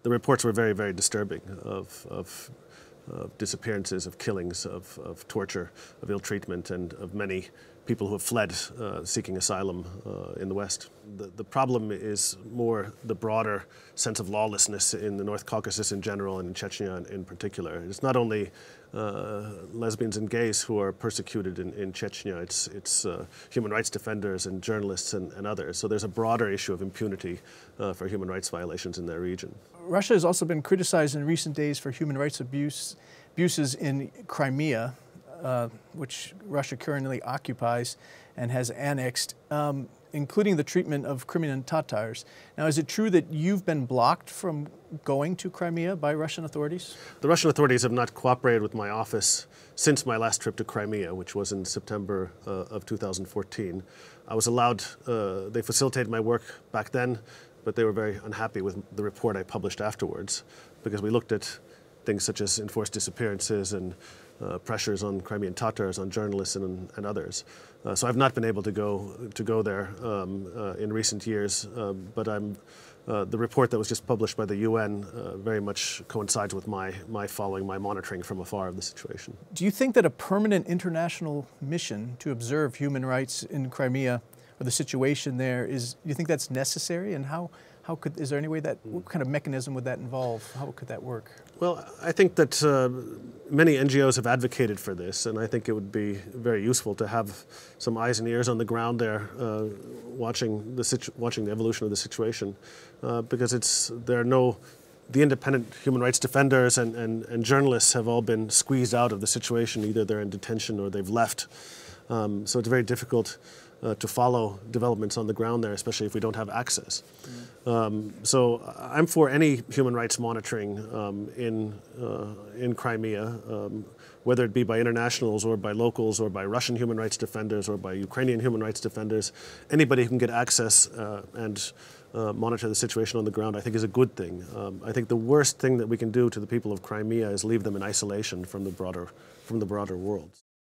the reports were very, very disturbing of disappearances, of killings, of torture, of ill treatment, and of many people who have fled seeking asylum in the West. The problem is more the broader sense of lawlessness in the North Caucasus in general and in Chechnya in particular. It's not only lesbians and gays who are persecuted in Chechnya, it's human rights defenders and journalists and others. So there's a broader issue of impunity for human rights violations in their region. Russia has also been criticized in recent days for human rights abuses in Crimea, which Russia currently occupies and has annexed, including the treatment of Crimean Tatars. Now, is it true that you've been blocked from going to Crimea by Russian authorities? The Russian authorities have not cooperated with my office since my last trip to Crimea, which was in September of 2014. I was allowed, they facilitated my work back then, but they were very unhappy with the report I published afterwards, because we looked at things such as enforced disappearances and pressures on Crimean Tatars, on journalists and others. So I've not been able to go there in recent years, but the report that was just published by the UN very much coincides with my following, my monitoring from afar of the situation. Do you think that a permanent international mission to observe human rights in Crimea, or the situation there, do you think that's necessary? And is there any way what kind of mechanism would that involve? How could that work? Well, I think that many NGOs have advocated for this, and I think it would be very useful to have some eyes and ears on the ground there, watching the evolution of the situation, because the independent human rights defenders and journalists have all been squeezed out of the situation. Either they're in detention or they've left. So it's very difficult to follow developments on the ground there, especially if we don't have access. So I'm for any human rights monitoring in Crimea, whether it be by internationals or by locals or by Russian human rights defenders or by Ukrainian human rights defenders. Anybody who can get access and monitor the situation on the ground, I think, is a good thing. I think the worst thing that we can do to the people of Crimea is leave them in isolation from the broader world.